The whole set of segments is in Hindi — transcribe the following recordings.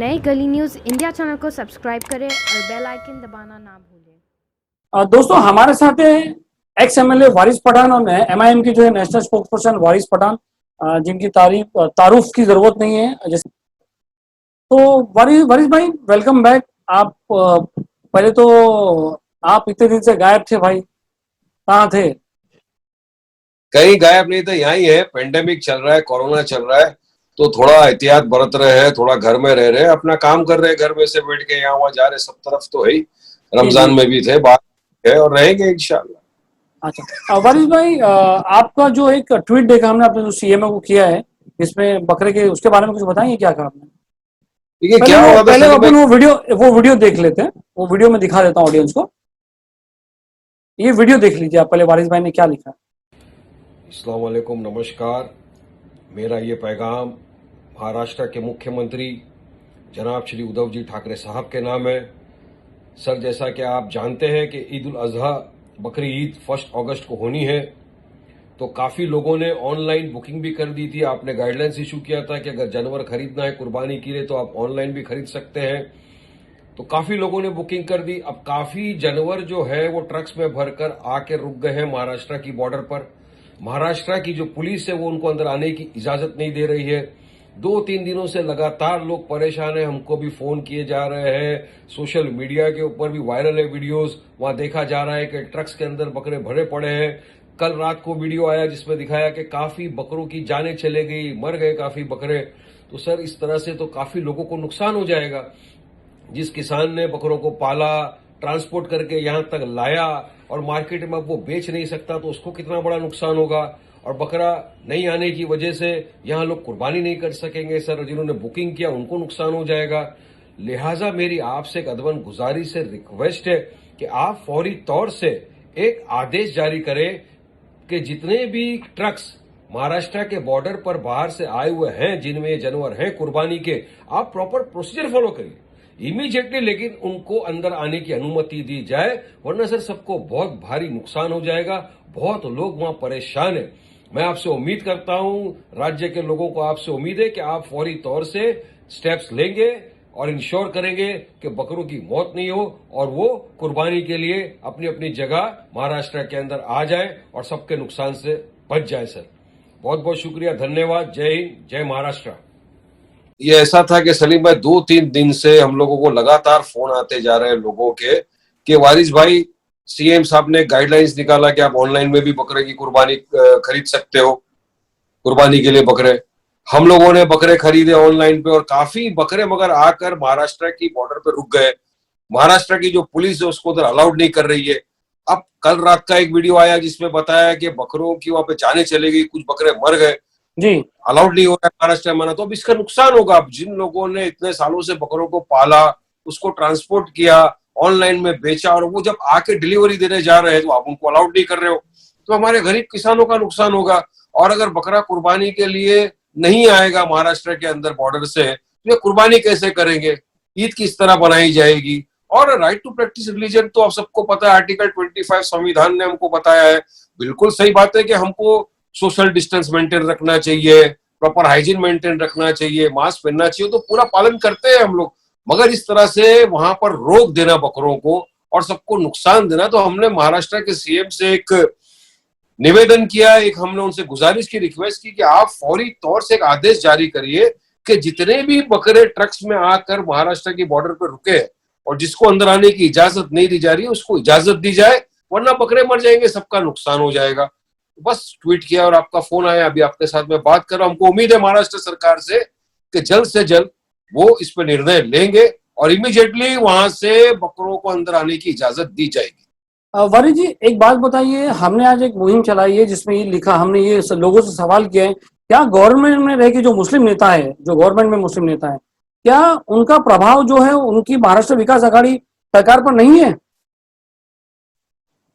नए गली न्यूज़ इंडिया चैनल को सब्सक्राइब करें और बेल आइकन दबाना ना भूलें। दोस्तों हमारे साथ है एक्स एमएलए वारिस पठान और एमआईएम की जो है नेशनल स्पोक्स पर्सन वारिस पठान, जिनकी तारुफ की जरूरत नहीं है। जैसे तो वारिस वारिस भाई, वेलकम बैक। आप पहले तो आप इतने दिन से गायब थे भाई, कहाँ थे? कहीं गायब नहीं थे, यहाँ ही है। पेंडेमिक चल रहा है, कोरोना चल रहा है, तो थोड़ा एहतियात बरत रहे हैं, थोड़ा घर में रह रहे हैं, अपना काम कर रहे हैं, घर में से बैठ के यहाँ वहाँ जा रहे, सब तरफ तो है ही। रमजान में भी थे, बाहर है और रहेंगे इंशाल्लाह। अच्छा वारिस भाई, आपका जो एक ट्वीट देखा हमने, आपने जो सीएमओ को किया है इसमें बकरे के, उसके बारे में कुछ बताएंगे क्या कहा आपने? ठीक है, क्या हुआ था? पहले अपन वो वीडियो देख लेते हैं। वो वीडियो में दिखा देता हूँ ऑडियंस को। ये वीडियो देख लीजिए आप पहले, वारिस भाई ने क्या लिखा। अस्सलाम वालेकुम, नमस्कार। मेरा ये पैगाम महाराष्ट्र के मुख्यमंत्री जनाब श्री उद्धव जी ठाकरे साहब के नाम है। सर, जैसा कि आप जानते हैं कि ईद उल अजहा बकरी ईद 1 अगस्त को होनी है, तो काफी लोगों ने ऑनलाइन बुकिंग भी कर दी थी। आपने गाइडलाइंस इशू किया था कि अगर जानवर खरीदना है कुर्बानी के लिए तो आप ऑनलाइन भी खरीद सकते हैं। तो काफी लोगों ने बुकिंग कर दी। अब काफी जानवर जो है वो ट्रक्स में भरकर आके रुक गए हैं महाराष्ट्र की बॉर्डर पर। महाराष्ट्र की जो पुलिस है वो उनको अंदर आने की इजाजत नहीं दे रही है। 2-3 दिनों से लगातार लोग परेशान हैं, हमको भी फोन किए जा रहे हैं, सोशल मीडिया के ऊपर भी वायरल है वीडियोस। वहां देखा जा रहा है कि ट्रक्स के अंदर बकरे भरे पड़े हैं। कल रात को वीडियो आया जिसमें दिखाया कि काफी बकरों की जानें चले गई, मर गए काफी बकरे। तो सर, इस तरह से तो काफी लोगों को नुकसान हो जाएगा। जिस किसान ने बकरों को पाला, ट्रांसपोर्ट करके यहां तक लाया और मार्केट में अब वो बेच नहीं सकता, तो उसको कितना बड़ा नुकसान होगा। और बकरा नहीं आने की वजह से यहां लोग कुर्बानी नहीं कर सकेंगे। सर, जिन्होंने बुकिंग किया उनको नुकसान हो जाएगा। लिहाजा मेरी आपसे एक अदबन गुजारिश है, रिक्वेस्ट है कि आप फौरी तौर से एक आदेश जारी करें कि जितने भी ट्रक्स महाराष्ट्र के बॉर्डर पर बाहर से आए हुए हैं, जिनमें ये जानवर हैं कुर्बानी के, आप प्रॉपर प्रोसीजर फॉलो करिए इमीडिएटली, लेकिन उनको अंदर आने की अनुमति दी जाए, वरना सर सबको बहुत भारी नुकसान हो जाएगा। बहुत लोग वहां परेशान हैं। मैं आपसे उम्मीद करता हूं, राज्य के लोगों को आपसे उम्मीद है कि आप फौरी तौर से स्टेप्स लेंगे और इंश्योर करेंगे कि बकरों की मौत नहीं हो और वो कुर्बानी के लिए अपनी अपनी जगह महाराष्ट्र के अंदर आ जाए और सबके नुकसान से बच जाए। सर, बहुत बहुत शुक्रिया, धन्यवाद। जय हिंद, जय महाराष्ट्र। ये ऐसा था कि सलीम भाई, 2-3 दिन से हम लोगों को लगातार फोन आते जा रहे हैं लोगों के कि वारिस भाई, सीएम साहब ने गाइडलाइंस निकाला कि आप ऑनलाइन में भी बकरे की कुर्बानी खरीद सकते हो, कुर्बानी के लिए बकरे। हम लोगों ने बकरे खरीदे ऑनलाइन पे और काफी बकरे मगर आकर महाराष्ट्र की बॉर्डर पे रुक गए। महाराष्ट्र की जो पुलिस है उसको उधर अलाउड नहीं कर रही है। अब कल रात का एक वीडियो आया जिसमें बताया कि बकरों की वहां पे जाने चले गई, कुछ बकरे मर गए जी, अलाउड नहीं हो रहा है महाराष्ट्र में। तो अब इसका नुकसान होगा। अब जिन लोगों ने इतने सालों से बकरों को पाला, उसको ट्रांसपोर्ट किया, ऑनलाइन में बेचा, और वो जब आके डिलीवरी देने जा रहे हैं तो आप उनको अलाउड नहीं कर रहे हो, तो हमारे गरीब किसानों का नुकसान होगा। और अगर बकरा कुर्बानी के लिए नहीं आएगा महाराष्ट्र के अंदर बॉर्डर से, तो ये कुर्बानी कैसे करेंगे? ईद किस तरह बनाई जाएगी? और राइट टू प्रैक्टिस रिलीजन तो आप सबको पता है, आर्टिकल 25 संविधान ने हमको बताया है। बिल्कुल सही बात है कि हमको सोशल डिस्टेंस मेंटेन रखना चाहिए, प्रॉपर हाइजीन मेंटेन रखना चाहिए, मास्क पहनना चाहिए, तो पूरा पालन करते हैं हम लोग। मगर इस तरह से वहां पर रोक देना बकरों को और सबको नुकसान देना, तो हमने महाराष्ट्र के सीएम से एक निवेदन किया, एक हमने उनसे गुजारिश की, रिक्वेस्ट की कि आप फौरी तौर से एक आदेश जारी करिए कि जितने भी बकरे ट्रक्स में आकर महाराष्ट्र की बॉर्डर पर रुके और जिसको अंदर आने की इजाजत नहीं दी जा रही है उसको इजाजत दी जाए, वरना बकरे मर जाएंगे, सबका नुकसान हो जाएगा। बस ट्वीट किया और आपका फोन आया, अभी आपके साथ में बात कर रहा हूं। हमको उम्मीद है महाराष्ट्र सरकार से कि जल्द से जल्द वो इस पर निर्णय लेंगे और इमीडिएटली वहां से बकरों को अंदर आने की इजाजत दी जाएगी। वारिस जी, एक बात बताइए, हमने आज एक मुहिम चलाई है जिसमें ये लिखा, हमने ये लोगों से सवाल किया है, क्या गवर्नमेंट में रह के जो मुस्लिम नेता है, जो गवर्नमेंट में मुस्लिम नेता है, क्या उनका प्रभाव जो है उनकी महाराष्ट्र विकास आघाड़ी सरकार पर नहीं है?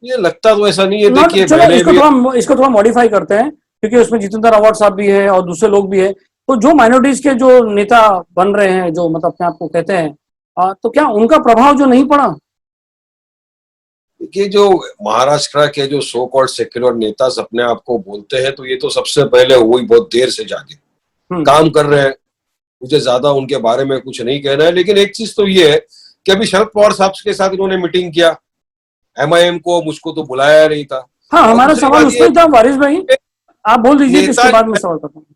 ये लगता तो ऐसा नहीं है। देखिए, चलो इसको थोड़ा मॉडिफाई करते हैं, क्योंकि उसमें जितेंद्र अवार्ड साहब भी है और दूसरे लोग भी है। तो जो माइनॉरिटीज के जो नेता बन रहे हैं, जो मतलब अपने आप को कहते हैं, तो क्या उनका प्रभाव जो नहीं पड़ा? कि जो महाराष्ट्र के जो सो कॉल्ड सेक्युलर नेता अपने आप को बोलते हैं, तो ये तो सबसे पहले वही बहुत देर से जागे काम कर रहे हैं। मुझे ज्यादा उनके बारे में कुछ नहीं कहना है, लेकिन एक चीज तो ये है कि अभी शरद पवार साहब के साथ इन्होंने मीटिंग किया, एमआईएम को, मुझको तो बुलाया नहीं था। हाँ, और हमारा दूसरी सवाल बात ये उसमें था वारिस भाई, आप बोल दीजिए कि नेता इसके बाद में सवाल करता हूँ।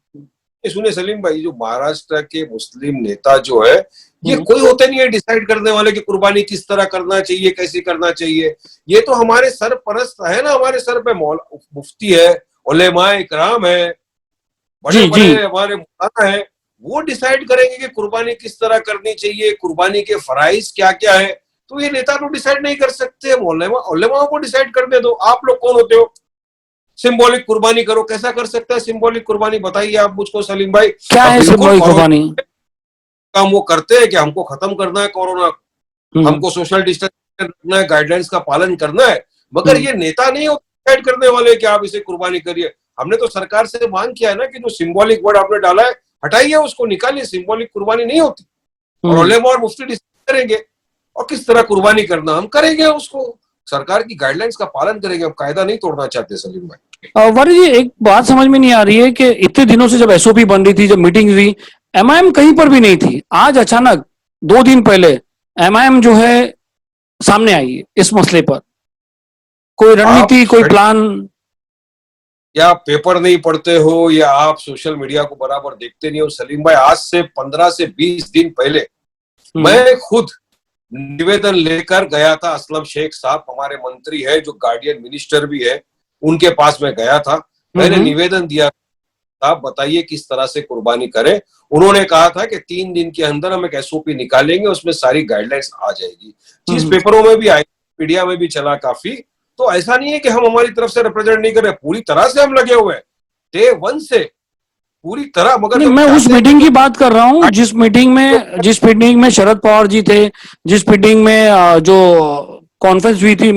सुने सलीम भाई, जो महाराष्ट्र के मुस्लिम नेता जो है, ये हम्म। कोई होते नहीं है डिसाइड करने वाले कि कुर्बानी किस तरह करना चाहिए, कैसे करना चाहिए। ये तो हमारे सरपरस्त है ना, हमारे सर पे मुफ्ती है, उलेमा इकराम है, बड़े जी बड़े जी। हमारे मौलाना है, वो डिसाइड करेंगे कि कुर्बानी किस तरह करनी चाहिए, कुर्बानी के फराइज क्या क्या है। तो ये नेता तो डिसाइड नहीं कर सकते, उलेमा को डिसाइड करने दो। आप लोग कौन होते हो सिंबॉलिक कुर्बानी करो? कैसा कर सकता है सिंबॉलिक कुर्बानी, बताइए आप मुझको सलीम भाई। क्या अब है बिल्कुल सिंबॉलिक कुर्बानी? काम वो करते हैं कि हमको खत्म करना है कोरोना, हमको सोशल डिस्टेंस रखना है, गाइडलाइंस का पालन करना है, मगर ये नेता नहीं डिसाइड करने वाले कि आप इसे कुर्बानी करिए। हमने तो सरकार से मांग किया है ना कि जो सिंबॉलिक वर्ड आपने डाला है हटाइए, उसको निकालिए, सिंबॉलिक कुर्बानी नहीं होती। और उलेमा और मुफ्ती डिसाइड करेंगे और किस तरह कुर्बानी करना हम करेंगे, उसको सरकार की गाइडलाइंस का पालन करेंगे। हम कायदा नहीं तोड़ना चाहते सलीम भाई। वारिस जी, एक बात समझ में नहीं आ रही है कि इतने दिनों से जब एसओपी बन रही थी, जब मीटिंग हुई, एमआईएम कहीं पर भी नहीं थी। आज अचानक 2 दिन पहले एमआईएम जो है सामने आई है इस मसले पर। कोई रणनीति, कोई प्लान? या पेपर नहीं पढ़ते हो या आप सोशल मीडिया को बराबर देखते नहीं हो सलीम भाई। आज से 15 से 20 दिन पहले मैं खुद निवेदन लेकर गया था, असलम शेख साहब हमारे मंत्री है, जो गार्डियन मिनिस्टर भी है, उनके पास में गया था। मैंने निवेदन दिया था, बताइए किस तरह से कुर्बानी करें। उन्होंने कहा था कि 3 दिन के अंदर हम एक एसओपी निकालेंगे, उसमें सारी गाइडलाइंस आ जाएगी। चीज पेपरों में भी आई, मीडिया में भी चला काफी। तो ऐसा नहीं है कि हम हमारी तरफ से रिप्रेजेंट नहीं कर रहे, पूरी तरह से हम लगे हुए हैं, डे 1 से पूरी तरह। मगर नहीं, मैं उस मीटिंग की बात कर रहा हूँ जिस मीटिंग में शरद पवार जी थे, जिस मीटिंग में जो कॉन्फ्रेंस हुई थी,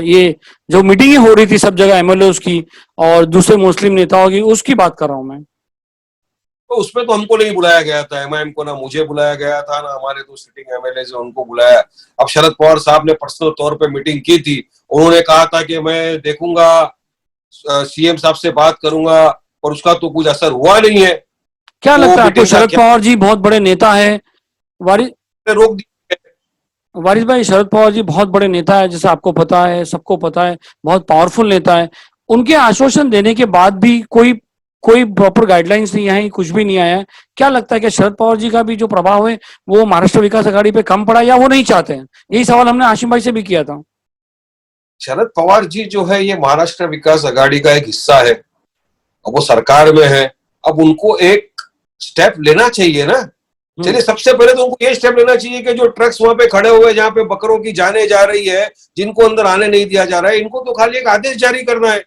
ये जो मीटिंगें हो रही थी सब जगह एमएलए की और दूसरे मुस्लिम नेताओं की, उसकी बात कर रहा हूँ मैं। तो उसमें तो हमको नहीं बुलाया गया था, एमआईएम को ना मुझे बुलाया गया था, ना हमारे 2 सिटिंग एमएलए से उनको बुलाया। अब शरद पवार साहब ने पर्सनल तौर पे मीटिंग की थी, उन्होंने कहा था कि मैं देखूंगा, सीएम साहब से बात करूंगा, और उसका तो कुछ असर हुआ नहीं है। क्या लगता है आपको? शरद पवार जी बहुत बड़े नेता है, वारिस रोक दिया। वारिस भाई, शरद पवार जी बहुत बड़े नेता है, जैसे आपको पता है, सबको पता है, बहुत पावरफुल नेता है। उनके आश्वासन देने के बाद भी कोई प्रॉपर गाइडलाइंस नहीं आई, कुछ भी नहीं आया। क्या लगता है कि शरद पवार जी का भी जो प्रभाव है वो महाराष्ट्र विकास आघाड़ी पे कम पड़ा, या वो नहीं चाहते हैं? यही सवाल हमने आशिम भाई से भी किया था। शरद पवार जी जो है ये महाराष्ट्र विकास आघाड़ी का एक हिस्सा है, अब वो सरकार में है। अब उनको एक स्टेप लेना चाहिए ना। चलिए, सबसे पहले तो उनको ये स्टेप लेना चाहिए कि जो ट्रक्स वहां पे खड़े हुए, जहां पे बकरों की जाने जा रही है, जिनको अंदर आने नहीं दिया जा रहा है, इनको तो खाली एक आदेश जारी करना है।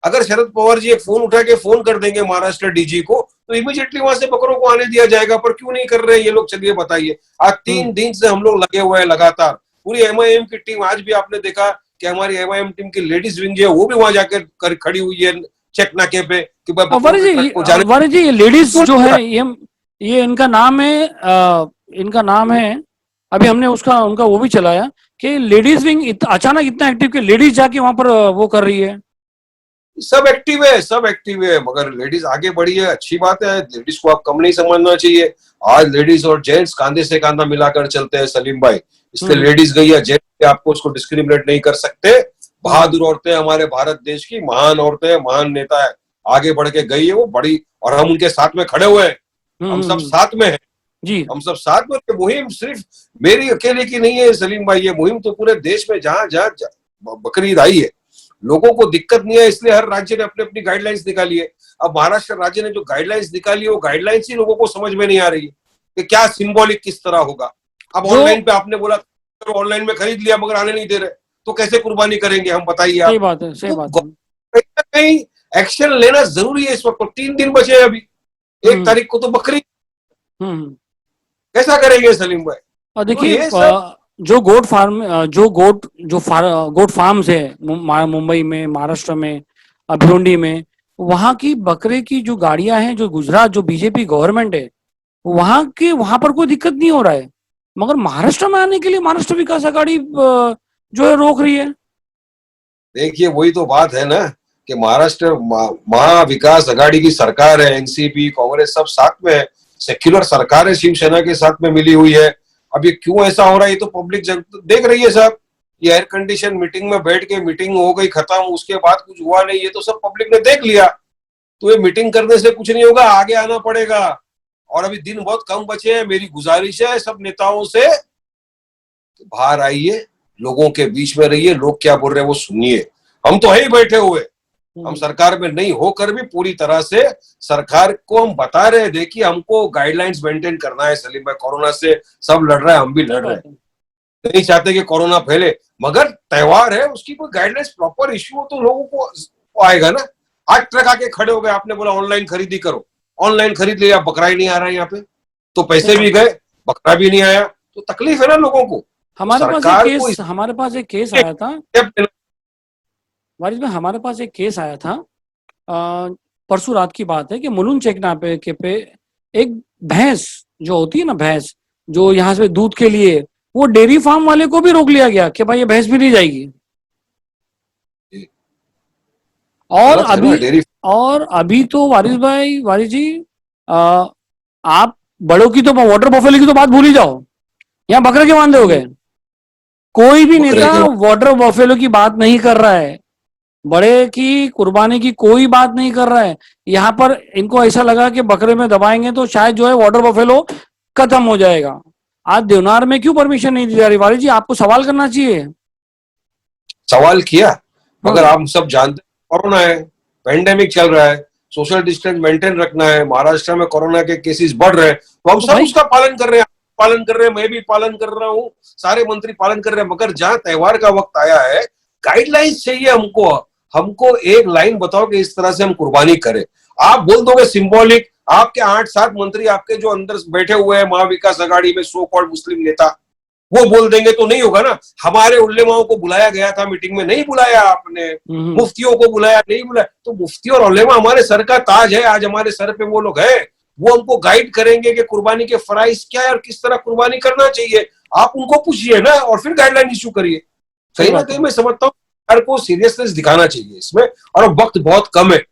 अगर शरद पवार जी एक फोन उठा के फोन कर देंगे महाराष्ट्र डीजी को, तो इमीडिएटली वहां से बकरों को आने दिया जाएगा। पर क्यों नहीं कर रहे हैं ये लोग, चलिए बताइए। आज 3 दिन से हम लोग लगे हुए हैं लगातार। पूरी एमआईएम की टीम, आज भी आपने देखा कि हमारी एमआईएम टीम की लेडीज विंग है, वो भी वहां जाकर खड़ी हुई है चेक नाके पे कि वारिस जी, ये लेडीज जो है, ये इनका नाम है, इनका नाम है, अभी हमने उनका वो भी चलाया कि लेडीज विंग अचानक इतना एक्टिव कि लेडीज जाके वहां पर वो कर रही है। सब एक्टिव है, सब एक्टिव है, मगर लेडीज आगे बढ़ी है, अच्छी बात है। लेडीज को आप कम नहीं समझना चाहिए। आज लेडीज और जेंट्स कांधे से कांधा मिलाकर चलते हैं सलीम भाई, इसलिए लेडीज गई है, जेंट्स आपको उसको डिस्क्रिमिनेट नहीं कर सकते। बहादुर औरतें हमारे भारत देश की, महान औरतें, महान नेता है, आगे बढ़ के गई है वो बड़ी, और हम उनके साथ में खड़े हुए हैं। हम सब साथ में हैं जी, हम सब साथ में। मुहिम सिर्फ मेरी अकेले की नहीं है सलीम भाई, ये मुहिम तो पूरे देश में जहां जहां बकरीद आई है, लोगों को दिक्कत नहीं है, इसलिए हर राज्य ने अपनी अपनी गाइडलाइंस निकाली है। अब महाराष्ट्र राज्य ने जो गाइडलाइंस निकाली है, वो गाइडलाइंस ही लोगों को समझ में नहीं आ रही है कि क्या सिंबॉलिक किस तरह होगा। अब ऑनलाइन पे आपने बोला ऑनलाइन में खरीद लिया मगर आने नहीं दे रहे, तो कैसे कुर्बानी करेंगे हम, बताइए आप। सही बात है, सही बात है। कहीं ना कहीं एक्शन लेना जरूरी है इस वक्त। 3 दिन बचे हैं अभी, 1 तारीख को तो बकरीद, कैसा करेंगे सलीम भाई? और देखिए, जो गोट फार्म्स है मुंबई में, महाराष्ट्र में, भिवंडी में, वहां की बकरे की जो गाड़ियां हैं, जो गुजरात, जो बीजेपी गवर्नमेंट है, वहां पर कोई दिक्कत नहीं हो रहा है, मगर महाराष्ट्र में आने के लिए महाराष्ट्र विकास आघाड़ी जो है रोक रही है। देखिए, वही तो बात है ना कि महाराष्ट्र महाविकास आघाड़ी की सरकार है, एनसीपी, कांग्रेस सब साथ में है। सेक्युलर सरकार है, शिवसेना के साथ में मिली हुई है। अब ये क्यों ऐसा हो रहा है ये तो पब्लिक देख रही है साहब। ये एयर कंडीशन मीटिंग में बैठ के मीटिंग हो गई खत्म, उसके बाद कुछ हुआ नहीं, ये तो सब पब्लिक ने देख लिया। तो ये मीटिंग करने से कुछ नहीं होगा, आगे आना पड़ेगा। और अभी दिन बहुत कम बचे हैं। मेरी गुजारिश है सब नेताओं से, बाहर आइए, लोगों के बीच में रहिए, लोग क्या बोल रहे हैं वो सुनिए। हम तो है ही बैठे हुए, हम सरकार में नहीं होकर भी पूरी तरह से सरकार को हम बता रहे हैं, देखिए हमको गाइडलाइंस मेंटेन करना है सलीम भाई। कोरोना से सब लड़ रहा है, हम भी लड़ रहे हैं, नहीं चाहते कि कोरोना फैले, मगर त्योहार है उसकी कोई गाइडलाइंस प्रॉपर इश्यू हो तो लोगों को आएगा ना। आज ट्रक आके खड़े हो गए, आपने बोला ऑनलाइन खरीदी करो, ऑनलाइन खरीद लिया, बकरा ही नहीं आ रहा है यहाँ पे, तो पैसे भी गए, बकरा भी नहीं आया, तो तकलीफ है ना लोगों को। हमारे पास एक केस आया था वारिस भाई, हमारे पास एक केस आया था परसों रात की बात है कि मुलुंड चेक नाके पे एक भैंस जो होती है ना, भैंस जो यहाँ से दूध के लिए, वो डेयरी फार्म वाले को भी रोक लिया गया कि भाई ये भैंस भी नहीं जाएगी। और अभी तो वारिस जी आप बड़ों की तो वाटर बफेलो की तो बात भूल ही जाओ, यहाँ बकरे के वांदे हो गए। कोई भी नेता वाटर बफेलो की बात नहीं कर रहा है, बड़े की कुर्बानी की कोई बात नहीं कर रहा है। यहाँ पर इनको ऐसा लगा कि बकरे में दबाएंगे तो शायद जो है वाटर बफेलो खत्म हो जाएगा। आज देवनार में क्यों परमिशन नहीं दी जा रही? वारिस जी आपको सवाल करना चाहिए। सवाल किया, मगर आप सब जानते हैं कोरोना है, पेंडेमिक चल रहा है, सोशल डिस्टेंस मेंटेन रखना है। महाराष्ट्र में कोरोना के केसेस बढ़ रहे हैं, तो हम सब उसका पालन कर रहे हैं, मैं भी पालन कर रहा हूँ, सारे मंत्री पालन कर रहे हैं। मगर जहां त्योहार का वक्त आया है, गाइडलाइंस चाहिए हमको एक लाइन बताओ कि इस तरह से हम कुर्बानी करें। आप बोल दोगे सिंबॉलिक, आपके 8-7 मंत्री आपके जो अंदर बैठे हुए हैं महाविकास आघाड़ी में, सो कॉल्ड मुस्लिम नेता, वो बोल देंगे तो नहीं होगा ना। हमारे उलेमाओं को बुलाया गया था मीटिंग में, नहीं बुलाया आपने, मुफ्तियों को बुलाया, नहीं बुलाया। तो मुफ्ती और उलेमा हमारे सर का ताज है, आज हमारे सर पे वो लोग हैं, वो हमको गाइड करेंगे कि कुर्बानी के फराइज क्या है और किस तरह कुर्बानी करना चाहिए। आप उनको पूछिए ना और फिर गाइडलाइन इश्यू करिए। कहीं ना कहीं मैं समझता हूँ सरकार को सीरियसनेस दिखाना चाहिए इसमें, और अब वक्त बहुत कम है,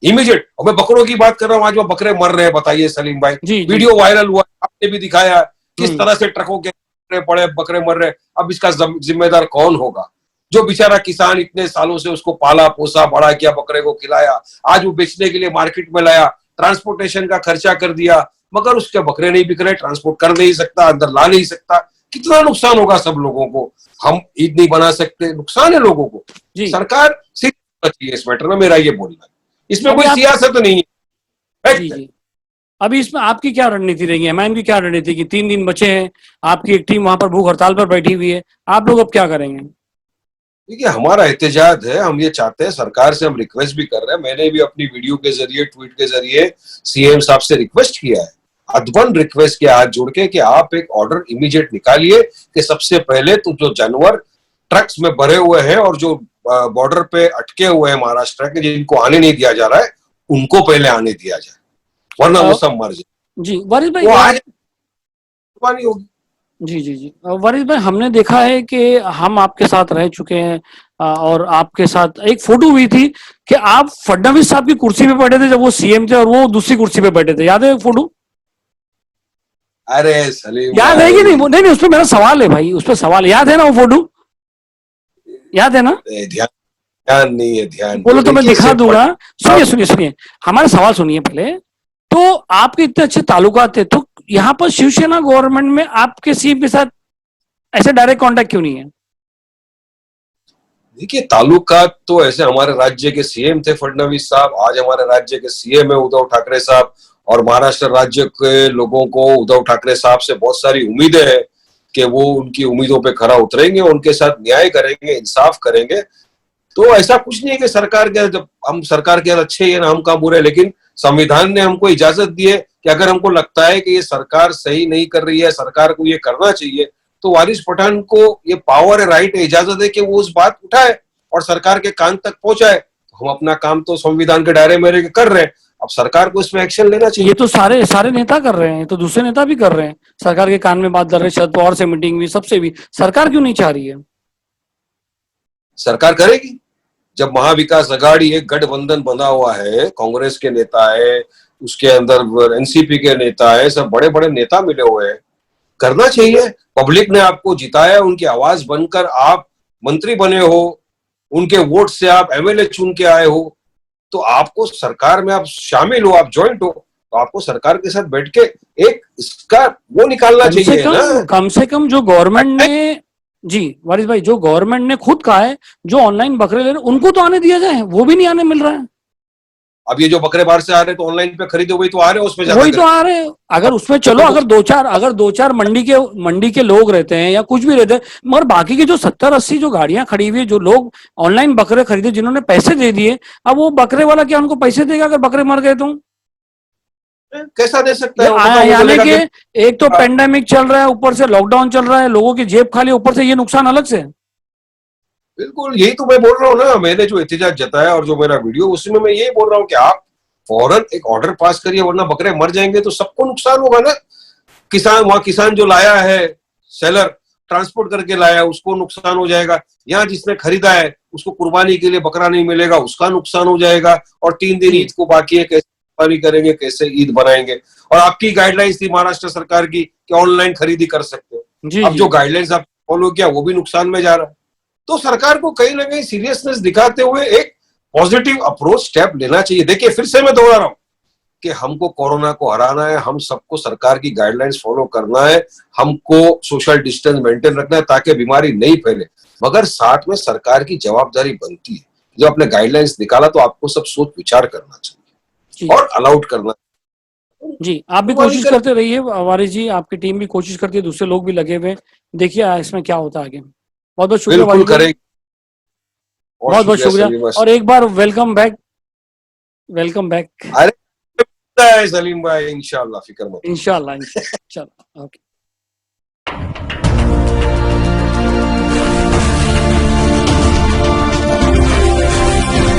इमीडिएट। और मैं बकरों की बात कर रहा हूँ, आज वो बकरे मर रहे हैं, बताइए सलीम भाई। वीडियो वायरल हुआ, आपने भी दिखाया किस तरह से ट्रकों के पड़े बकरे मर रहे। अब इसका जिम्मेदार कौन होगा? जो बेचारा किसान इतने सालों से उसको पाला पोसा बड़ा किया, बकरे को खिलाया, आज वो बेचने के लिए मार्केट में लाया, ट्रांसपोर्टेशन का खर्चा कर दिया, मगर उसके बकरे नहीं बिक रहे, ट्रांसपोर्ट कर नहीं सकता, अंदर ला नहीं सकता। कितना नुकसान होगा सब लोगों को। हम ईद नहीं बना सकते, नुकसान है लोगों को। सरकार सीरियस इस मैटर में, मेरा ये बोलना है। इसमें कोई सियासत नहीं है। अभी इसमें आपकी क्या रणनीति रहेगी, एमआईएम की क्या रणनीति की? 3 दिन बचे हैं, आपकी एक टीम वहां पर भूख हड़ताल पर बैठी हुई है, आप लोग अब क्या करेंगे? देखिए हमारा एहतजाज है, हम ये चाहते हैं, सरकार से हम रिक्वेस्ट भी कर रहे हैं। मैंने भी अपनी वीडियो के जरिए, ट्वीट के जरिए सीएम साहब से रिक्वेस्ट किया है, अदबन रिक्वेस्ट किया हाथ जोड़ के कि आप एक ऑर्डर इमीडिएट निकालिए कि सबसे पहले तो जो जानवर ट्रक्स में भरे हुए हैं और जो बॉर्डर पे अटके हुए हैं महाराष्ट्र के, जिनको आने नहीं दिया जा रहा है, उनको पहले आने दिया जाए, वरना वो सब मर जाए। जी वारिस भाई, वो आज कुर्बानी होगी। जी वारिस भाई, हमने देखा है कि हम आपके साथ रह चुके हैं और आपके साथ एक फोटो हुई थी कि आप फडणवीस साहब की कुर्सी पे बैठे थे जब वो सीएम थे और वो दूसरी कुर्सी पे बैठे थे, याद है फोटो? अरे सलीम, याद है कि नहीं? नहीं, उस पर मेरा सवाल है भाई, उस पर सवाल याद है ना? वो फोटो याद है ना? ध्यान नहीं है, ध्यान बोलो तो मैं दिखा दूंगा। सुनिए, हमारा सवाल सुनिए पहले। तो आपके इतने अच्छे ताल्लुकात थे, तो यहाँ पर शिवसेना गवर्नमेंट में आपके सीएम के साथ ऐसे डायरेक्ट कांटेक्ट क्यों नहीं है? देखिए ताल्लुकात तो ऐसे, हमारे राज्य के सीएम थे फडणवीस साहब, आज हमारे राज्य के सीएम है उद्धव ठाकरे साहब, और महाराष्ट्र राज्य के लोगों को उद्धव ठाकरे साहब से बहुत सारी उम्मीदें हैं कि वो उनकी उम्मीदों पे खरा उतरेंगे, उनके साथ न्याय करेंगे, इंसाफ करेंगे। तो ऐसा कुछ नहीं है कि सरकार के, जब हम सरकार के अच्छे ही है ना, हम कहाँ बुरे, लेकिन संविधान ने हमको इजाजत दी है कि अगर हमको लगता है कि ये सरकार सही नहीं कर रही है, सरकार को ये करना चाहिए, तो वारिस पठान को ये पावर है, राइट है, इजाजत है कि वो उस बात उठाए और सरकार के कान तक पहुंचाए। हम अपना काम तो संविधान के दायरे में कर रहे हैं, अब सरकार को इसमें एक्शन लेना चाहिए। ये तो सारे नेता कर रहे हैं, तो दूसरे नेता भी कर रहे हैं, सरकार के कान में बात कर रहे हैं, शरद पवार से मीटिंग भी, सबसे भी। सरकार क्यों नहीं चाह रही है? सरकार करेगी। जब महाविकास आघाड़ी एक गठबंधन बना हुआ है, कांग्रेस के नेता है, उसके अंदर एनसीपी के नेता है, सब बड़े बड़े नेता मिले हुए हैं। करना चाहिए, पब्लिक ने आपको जिताया, उनकी आवाज बनकर आप मंत्री बने हो, उनके वोट से आप एमएलए चुन के आए हो, तो आपको सरकार में आप शामिल हो, आप ज्वाइंट हो, तो आपको सरकार के साथ बैठ के एक इसका वो निकालना चाहिए ना। कम से कम जो गवर्नमेंट ने, जी वारिस भाई, जो गवर्नमेंट ने खुद कहा है जो ऑनलाइन बकरे ले रहे उनको तो आने दिया जाए, वो भी नहीं आने मिल रहा है। अब ये जो बकरे बाहर से आ रहे तो ऑनलाइन पे खरीदे वही तो आ रहे हैं, उसमें वही तो आ रहे हैं। अगर उसमें चलो अगर दो चार मंडी के लोग रहते हैं या कुछ भी रहते हैं, मगर बाकी के जो 70-80 जो गाड़ियां खड़ी हुई है, जो लोग ऑनलाइन बकरे खरीदे, जिन्होंने पैसे दे दिए, अब वो बकरे वाला क्या उनको पैसे देगा अगर बकरे मर गए तो? कैसा दे सकता है? यानी कि एक तो पेंडेमिक चल रहा है, ऊपर से लॉकडाउन चल रहा है, लोगों की जेब खाली, ऊपर से ये नुकसान अलग से। बिल्कुल, यही तो मैं बोल रहा हूँ ना। मैंने जो एहतिजाज जताया और जो मेरा वीडियो, उसमें मैं यही बोल रहा हूँ कि आप फौरन एक ऑर्डर पास करिए, वरना बकरे मर जाएंगे तो सबको नुकसान होगा ना। किसान जो लाया है, सेलर ट्रांसपोर्ट करके लाया, उसको नुकसान हो जाएगा। यहाँ जिसने खरीदा है उसको कुर्बानी के लिए बकरा नहीं मिलेगा, उसका नुकसान हो जाएगा। और 3 दिन ईद को बाकी है, कैसे कुर्बानी करेंगे, कैसे ईद बनाएंगे? और आपकी गाइडलाइंस थी महाराष्ट्र सरकार की कि ऑनलाइन खरीदी कर सकते हो। अब जो गाइडलाइंस आप फॉलो किया वो भी नुकसान में जा रहा है। तो सरकार को कहीं ना कहीं सीरियसनेस दिखाते हुए एक पॉजिटिव अप्रोच स्टेप लेना चाहिए। देखिए, फिर से मैं दोहरा रहा हूं कि हमको कोरोना को हराना है, हम सबको सरकार की गाइडलाइंस फॉलो करना है, हमको सोशल डिस्टेंस मेंटेन रखना है ताकि बीमारी नहीं फैले। मगर साथ में सरकार की जवाबदारी बनती है, जो आपने गाइडलाइंस निकाला तो आपको सब सोच विचार करना चाहिए और अलाउड करना। जी, आप भी कोशिश करते रहिए वारिस जी, आपकी टीम भी कोशिश करती है, दूसरे लोग भी लगे हुए। देखिए इसमें क्या होता है आगे। बहुत बहुत शुक्रिया, बिल्कुल करें। बहुत बहुत शुक्रिया, और एक बार वेलकम बैक। अरे सलीम भाई, इंशाल्लाह, फिक्र मत। इंशाल्लाह ओके।